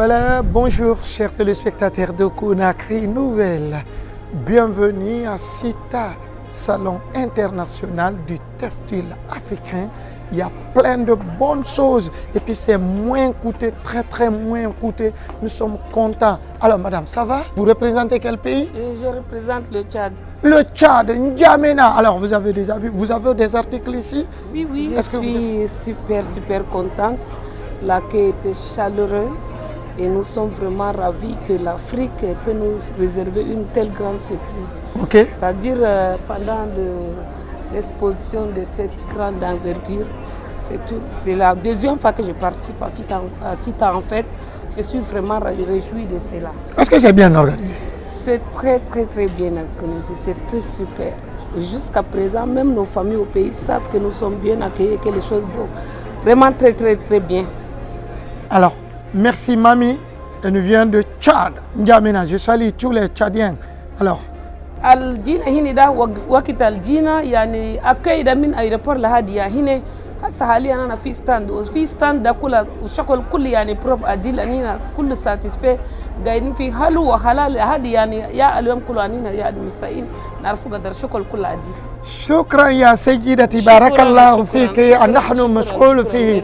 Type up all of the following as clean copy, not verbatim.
Voilà, bonjour chers téléspectateurs de Conakry Nouvelle. Bienvenue à CITA, Salon international du textile africain. Il y a plein de bonnes choses et puis c'est moins coûté, très moins coûté. Nous sommes contents. Alors madame, ça va? Vous représentez quel pays? Je représente le Tchad. Le Tchad, N'Djamena. Alors vous avez des articles ici? Oui, je suis super contente. L'accueil était chaleureux et nous sommes vraiment ravis que l'Afrique peut nous réserver une telle grande surprise. Ok. C'est-à-dire pendant l'exposition de cette grande envergure, c'est la deuxième fois que je participe à CITA en fait. Je suis vraiment réjouie de cela. Est-ce que c'est bien organisé? C'est très bien organisé, c'est très super. Jusqu'à présent, même nos familles au pays savent que nous sommes bien accueillis et que les choses vont vraiment très bien. Alors, merci Mami, elle nous vient de Tchad, N'Djamena. Je salue tous les Tchadiens. Alors, Al-Jina Hinida Wakit Al-Jina, yani accueil d'amin aéroport la Hadia Hine, hasa hali ana fi stand da kula shakol kulli yani prof adil anina kullu satisfait gaidin fi halu wa halal hadi yani ya alyam kullu anina ya al-musta'in narfu qadar shakol kullu adil. شكرا يا سيدتي بارك الله فيك. نحن مشغول في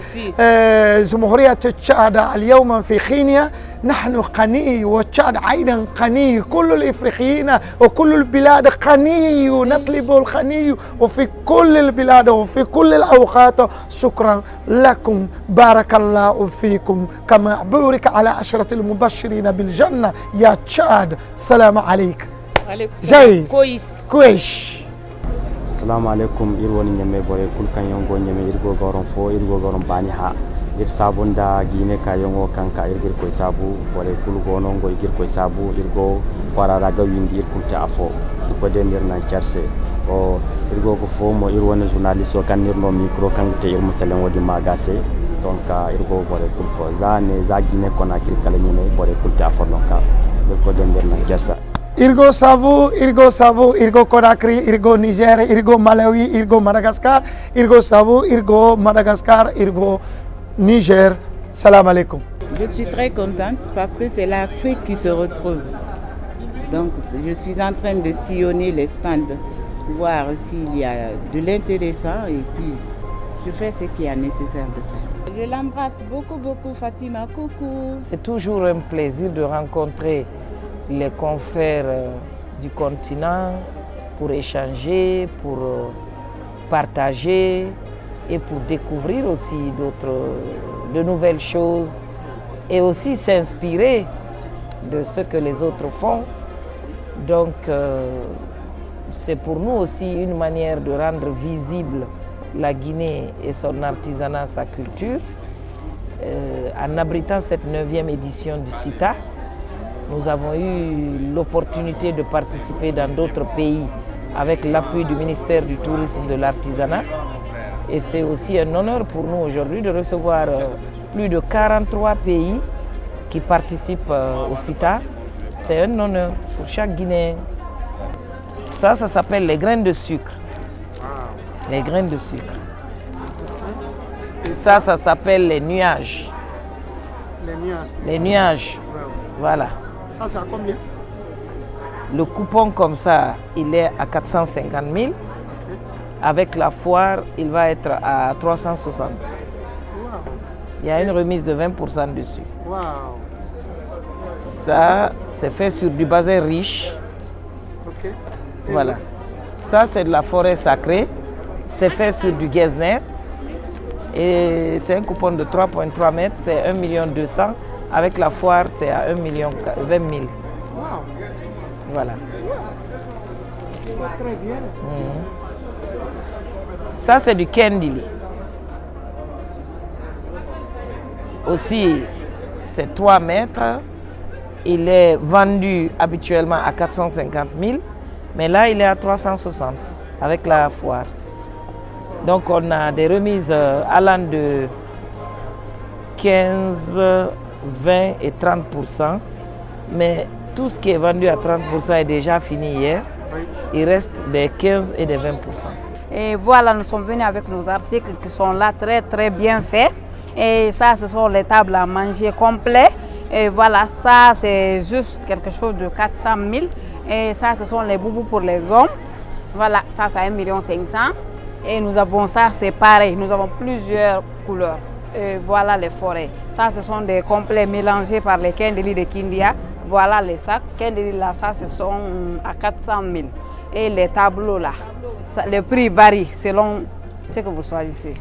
جمهورية تشاد اليوم في خينيا. نحن غني وتشاد أيضا غني، كل الإفريقيين وكل البلاد غني، نطلب الغني وفي كل البلاد وفي كل الأوقات. شكرا لكم بارك الله فيكم، كما بورك على عشرة المبشرين بالجنة يا تشاد. سلام عليك. جاي كويش. Assalamu alaikum, irwoni nyame bore kulkan yongo nyame irgo goron fo irgo goron bani ha ir sabunda gine ka yongo kanka irgir koy sabu bore kul gono ngo irgir koy sabu irgo parara ga windi kulta afo ko dendir na charse o irgo ko fo mo irwona journaliste o kan nirno micro kan te ir musalen wodi magase donc irgo bore kul fo zane za gine kona kir kala nyame bore kulta afo donc ko dendir na charsa. Irgo Savo, Irgo Conakry, Irgo Niger, Irgo Malawi, Irgo Madagascar, Irgo Savo, Irgo Madagascar, Irgo Niger. Salam alaikum. Je suis très contente parce que c'est l'Afrique qui se retrouve. Donc je suis en train de sillonner les stands, voir s'il y a de l'intéressant et puis je fais ce qui est nécessaire de faire. Je l'embrasse beaucoup Fatima, coucou. C'est toujours un plaisir de rencontrer les confrères du continent pour échanger, pour partager et pour découvrir aussi de nouvelles choses et aussi s'inspirer de ce que les autres font. Donc c'est pour nous aussi une manière de rendre visible la Guinée et son artisanat, sa culture. En abritant cette 9e édition du CITA, nous avons eu l'opportunité de participer dans d'autres pays avec l'appui du ministère du Tourisme et de l'Artisanat. Et c'est aussi un honneur pour nous aujourd'hui de recevoir plus de 43 pays qui participent au CITA. C'est un honneur pour chaque Guinéen. Ça s'appelle les graines de sucre. Les graines de sucre. Et ça s'appelle les nuages. Les nuages. Voilà. Ça, c'est à combien? Le coupon comme ça, il est à 450 000. Avec la foire, il va être à 360. Wow. Il y a une remise de 20% dessus. Wow. Ça, c'est fait sur du basin riche. Okay. Voilà. Ça, c'est de la forêt sacrée. C'est fait sur du Getzner. Et c'est un coupon de 3,3 mètres. C'est 1 200 000. Avec la foire, c'est à 1 20 000. Wow. Voilà. C'est très bien. Ça, c'est du Kendili. Aussi, c'est 3 mètres. Il est vendu habituellement à 450 000. Mais là, il est à 360 avec la foire. Donc, on a des remises allant de 15, 20 et 30%, mais tout ce qui est vendu à 30% est déjà fini hier. Il reste des 15 et des 20%. Et voilà, nous sommes venus avec nos articles qui sont là très bien faits. Et ça, ce sont les tables à manger complets. Et voilà, ça c'est juste quelque chose de 400 000. Et ça, ce sont les boubous pour les hommes. Voilà, ça c'est 1,5 million. Et nous avons ça, c'est pareil, nous avons plusieurs couleurs. Et voilà les forêts. Ça, ce sont des complets mélangés par les Kendeli de Kindia. Voilà les sacs. Kendeli là, ça, ce sont à 400 000. Et les tableaux là, ça, le prix varie selon ce que vous choisissez.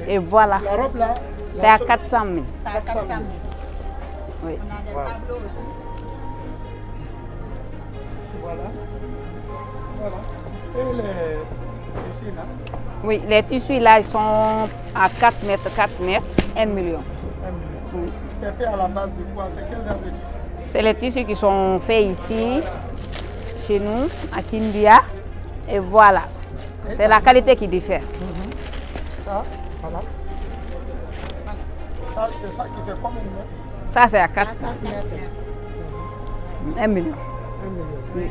Et voilà. La robe là, c'est à 400 000. C'est à 400 000. Oui. Voilà. Voilà. Et les tissus là? Oui, les tissus là, ils sont à 4 mètres, 4 mètres, 1 million. 1 million. Oui. C'est fait à la base de quoi? C'est quel genre de tissu? C'est les tissus qui sont faits ici, chez nous, à Kindia. Et voilà. C'est la qualité qui diffère. Ça, voilà. Ça, c'est ça qui fait combien de mètres? Ça, c'est à 4 mètres. 1 million. 1 million. Oui.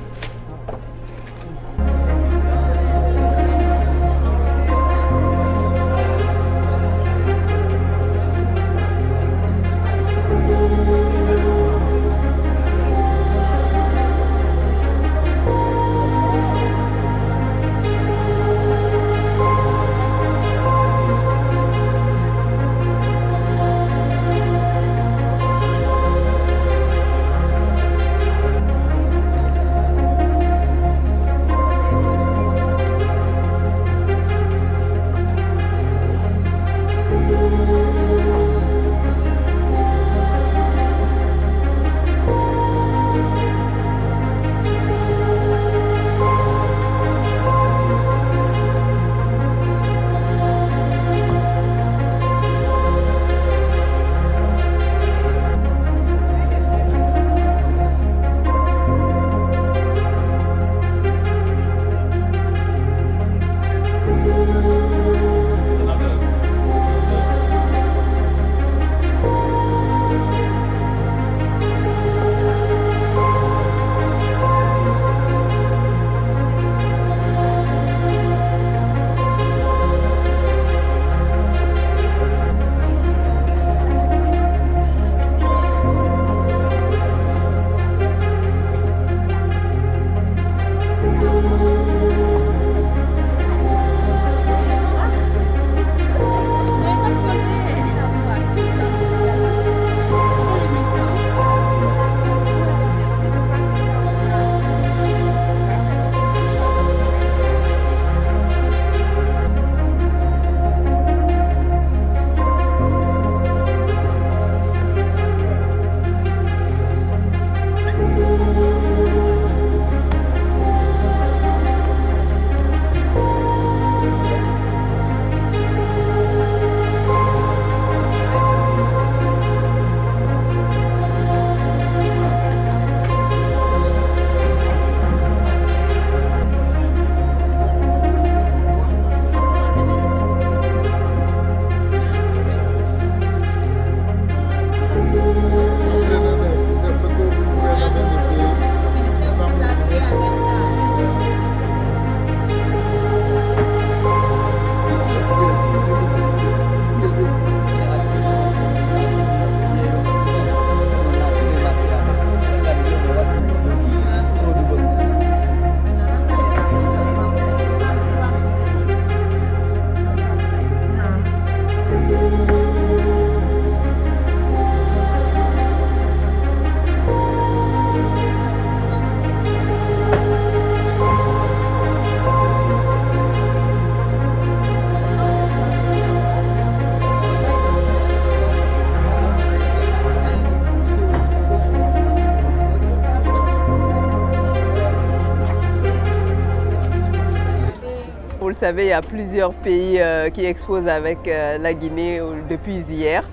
Vous le savez, il y a plusieurs pays qui exposent avec la Guinée depuis hier.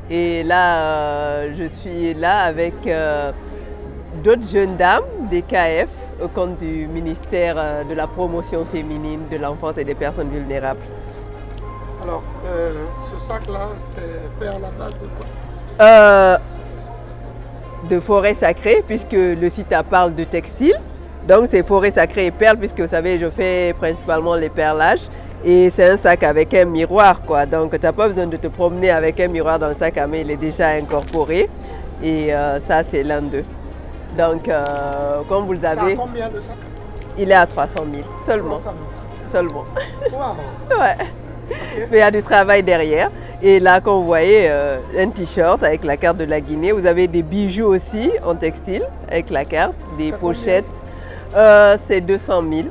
Et là, je suis là avec d'autres jeunes dames des KF au compte du ministère de la promotion féminine, de l'enfance et des personnes vulnérables. Alors, ce sac-là, c'est fait à la base de quoi? De forêt sacrée, puisque le site parle de textile. Donc c'est forêt sacrée et perles, puisque vous savez, je fais principalement les perlages. Et c'est un sac avec un miroir, quoi. Donc tu n'as pas besoin de te promener avec un miroir dans le sac à main, il est déjà incorporé. Et ça, c'est l'un d'eux. Donc, comme vous le savez... C'est à combien de sacs? Il est à 300 000 seulement. 300 000. Seulement. Wow. Ouais. Okay. Mais il y a du travail derrière. Et là, comme vous voyez, un t-shirt avec la carte de la Guinée. Vous avez des bijoux aussi en textile avec la carte, des pochettes. C'est 200 000.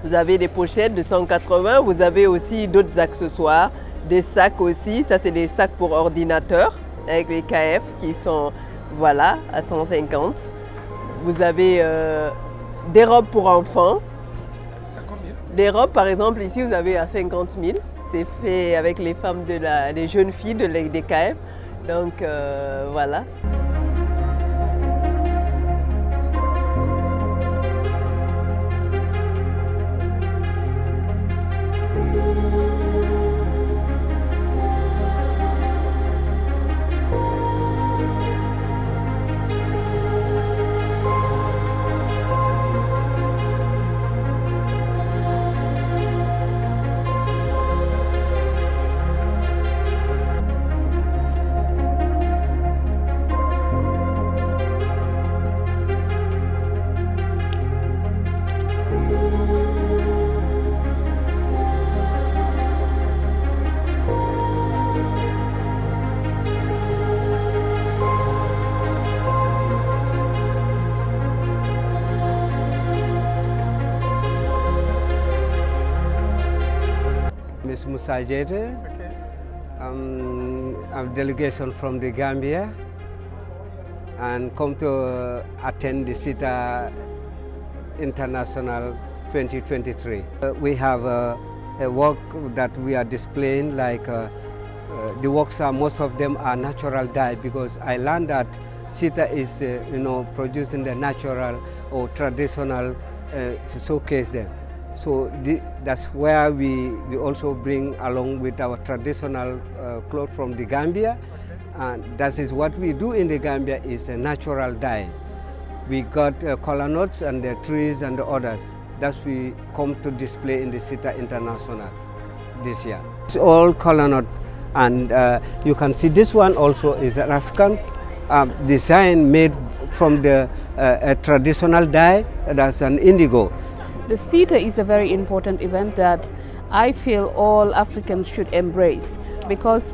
Vous avez des pochettes de 180. Vous avez aussi d'autres accessoires, des sacs aussi. Ça, c'est des sacs pour ordinateur avec les KF qui sont, voilà, à 150. Vous avez des robes pour enfants. C'est combien? Des robes, par exemple, ici, vous avez à 50 000. C'est fait avec les femmes des jeunes filles des KF. Donc, voilà. Ms. Musa Jete. Okay. I'm a delegation from the Gambia and come to attend the SITA International 2023. We have a work that we are displaying, like the works are, most of them are natural dye, because I learned that SITA is producing the natural or traditional to showcase them. So that's where we also bring along with our traditional clothes from the Gambia, and that is what we do in the Gambia is natural dyes. We got kola nuts and the trees and the others that we come to display in the SITA International this year. It's all kola nut, and you can see this one also is an African design made from the traditional dye, that's an indigo. The SITA is a very important event that I feel all Africans should embrace, because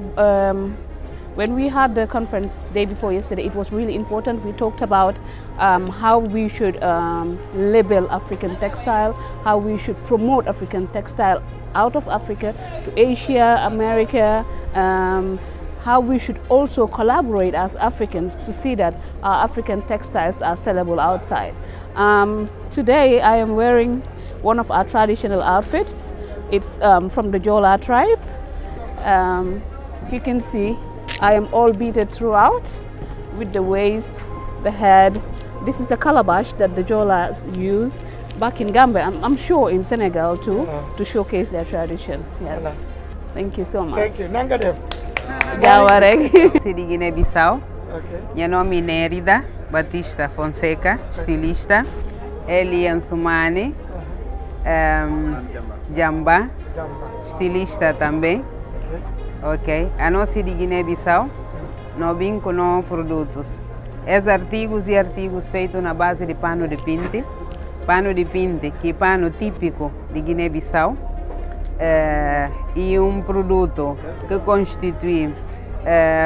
when we had the conference day before yesterday, it was really important. We talked about how we should label African textile, how we should promote African textile out of Africa to Asia, America, how we should also collaborate as Africans to see that our African textiles are sellable outside. Today I am wearing one of our traditional outfits. It's from the Jola tribe. If you can see, I am all beaded throughout with the waist, the head. This is a calabash that the Jolas use back in Gambia. I'm sure in Senegal too, to showcase their tradition. Yes. Thank you so much. Thank you. Nangadef. Jawareg. Sidi Guinea-Bissau. Okay. Meu nome é Nérida Batista Fonseca, estilista. Elian Sumani, Jamba, estilista também. Ok. A nós de Guiné-Bissau, nós vinculamos produtos. Esses artigos e artigos feitos na base de pano de pinte. Pano de pinte, que é pano típico de Guiné-Bissau. E produto que constitui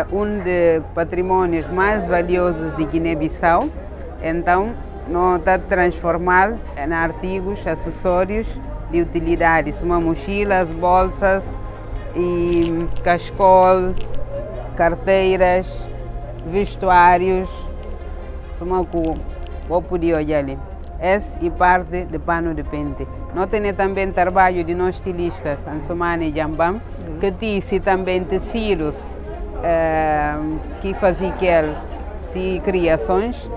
dos patrimônios mais valiosos de Guiné-Bissau. Então, nós estamos transformando em artigos, acessórios de utilidades, uma mochilas, bolsas, e cascol, carteiras, vestuários, uma coisa, vou poder olhar ali. Essa é parte do pano de pente. Nós temos também trabalho de nós estilistas, Ansumani e Jambam, que tem também tecidos que fazem criações,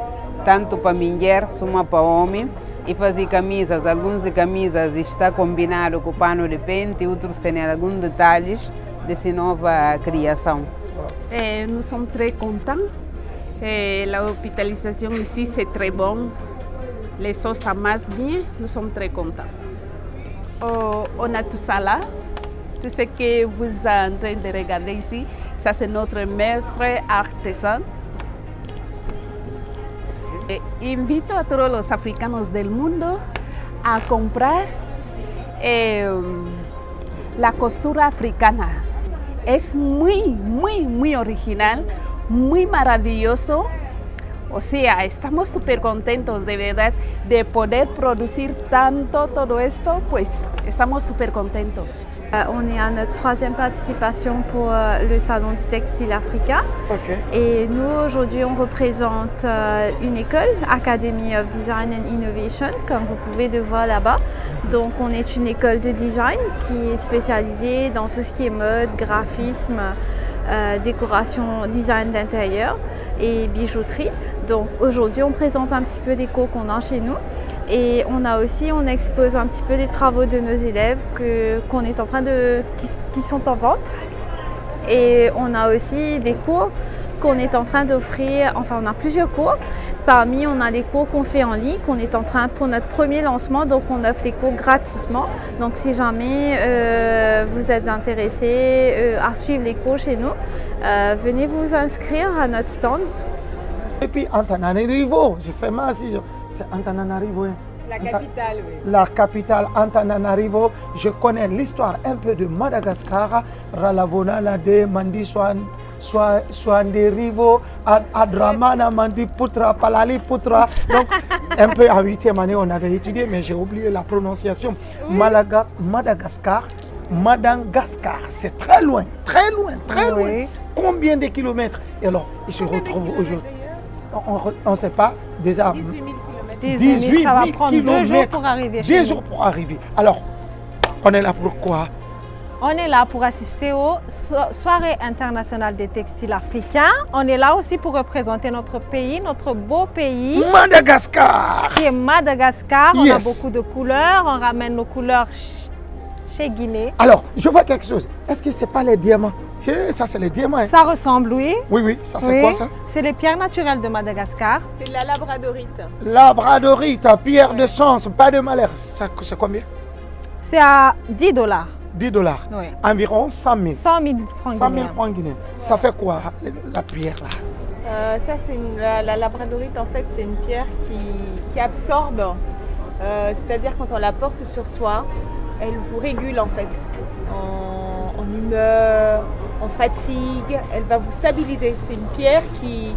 tanto para mulher como para homem, e fazer camisas. Algumas camisas estão combinadas com o pano de pente, outros têm alguns detalhes dessa nova criação. Nous sommes très contents. La hospitalisation ici, c'est très bon. Les choses s'amassent bien. Nous sommes très contents. On a tout ça là. Tout ce que vous êtes en train de regarder ici, ça c'est notre maître artisan. Invito a todos los africanos del mundo a comprar la costura africana. Es muy original, muy maravilloso. O sea, estamos súper contentos de verdad de poder producir tanto todo esto, pues estamos súper contentos. On est à notre 3e participation pour le Salon du Textile Africain. Okay. Et nous, aujourd'hui, on représente une école, Academy of Design and Innovation, comme vous pouvez le voir là-bas. Donc, on est une école de design qui est spécialisée dans tout ce qui est mode, graphisme, décoration, design d'intérieur et bijouterie. Donc aujourd'hui on présente un petit peu des cours qu'on a chez nous et on expose un petit peu des travaux de nos élèves qu'on est en train qui sont en vente, et on a aussi des cours qu'on est en train d'offrir, enfin on a plusieurs cours. Parmi, on a des cours qu'on fait en ligne, qu'on est en train, pour notre premier lancement, donc on offre les cours gratuitement. Donc si jamais vous êtes intéressé à suivre les cours chez nous, venez vous inscrire à notre stand. Et puis Antananarivo, je sais pas si c'est Antananarivo. La capitale, oui. La capitale, Antananarivo. Je connais l'histoire un peu de Madagascar. Ralavona de Mandi Swanderivo, Adramana Mandi Putra, Palali Putra. Donc un peu en 8e année on avait étudié, mais j'ai oublié la prononciation. Oui. Madagascar, c'est très loin, très loin, très loin. Oui. Combien de kilomètres? Et alors, ils se retrouvent aujourd'hui. On ne sait pas, déjà 18 000 km. 18 000 ça va prendre 2 jours pour arriver chez nous. 2 jours pour arriver. Alors, on est là pour quoi? On est là pour assister aux soirées internationales des textiles africains. On est là aussi pour représenter notre pays, notre beau pays. Madagascar! Qui est Madagascar. Yes. On a beaucoup de couleurs. On ramène nos couleurs chez Guinée. Alors, je vois quelque chose. Est-ce que ce n'est pas les diamants? Ça, c'est les diamants. Hein? Ça ressemble, oui. Oui, ça c'est quoi ça? C'est les pierres naturelles de Madagascar. C'est de la labradorite. Labradorite, pierre de sens, pas de malheur. C'est combien? C'est à $10. 10 $. Oui. Environ 100 000. 100 000 francs 100 000 francs guinéens. Ça fait quoi, la pierre là? Ça, c'est la labradorite, en fait, c'est une pierre qui absorbe. C'est-à-dire, quand on la porte sur soi, elle vous régule, en fait, en humeur, en fatigue. Elle va vous stabiliser. C'est une pierre qui...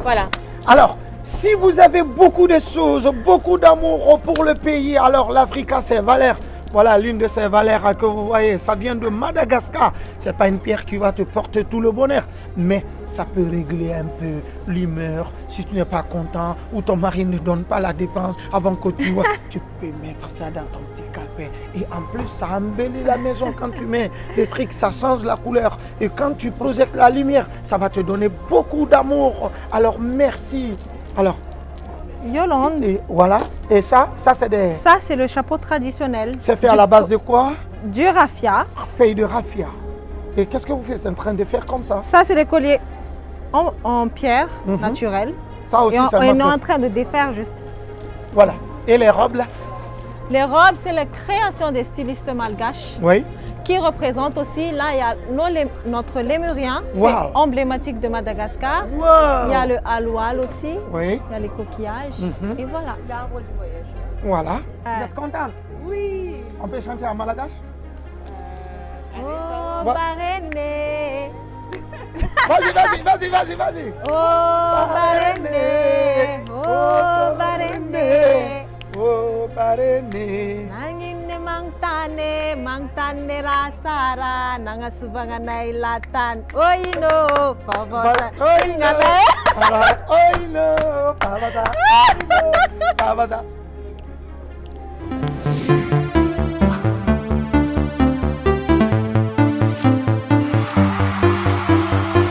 Voilà. Alors, si vous avez beaucoup de choses, beaucoup d'amour pour le pays, alors l'Afrique a ses valeurs. Voilà l'une de ces valeurs que vous voyez, ça vient de Madagascar. Ce n'est pas une pierre qui va te porter tout le bonheur, mais ça peut réguler un peu l'humeur. Si tu n'es pas content ou ton mari ne donne pas la dépense avant que tu vois, tu peux mettre ça dans ton petit calepin. Et en plus, ça embellit la maison quand tu mets les trucs, ça change la couleur. Et quand tu projettes la lumière, ça va te donner beaucoup d'amour. Alors merci. Alors, Yolande. Et voilà. Et ça c'est des... Ça, c'est le chapeau traditionnel. C'est fait à la base de quoi? Du raffia. Feuille de raffia. Et qu'est-ce que vous êtes en train de faire comme ça? Ça, c'est des colliers en pierre naturelle. Ça aussi, et on est en train de défaire juste. Voilà. Et les robes là? Les robes, c'est la création des stylistes malgaches. Oui. Qui représente aussi, là, il y a notre lémurien, c'est emblématique de Madagascar. Wow. Il y a le haloual aussi, oui. Il y a les coquillages, et voilà. L'arbre du voyage. Voilà. Vous êtes contente? Oui. On peut chanter en malgache? Oh, Baréné. Vas-y. Oh, Baréné. Oh, Baréné. Oh, Baréné. Nangine mangtane rasara nangasubangan nailatan. Oino, pavasa. Oino, pavasa.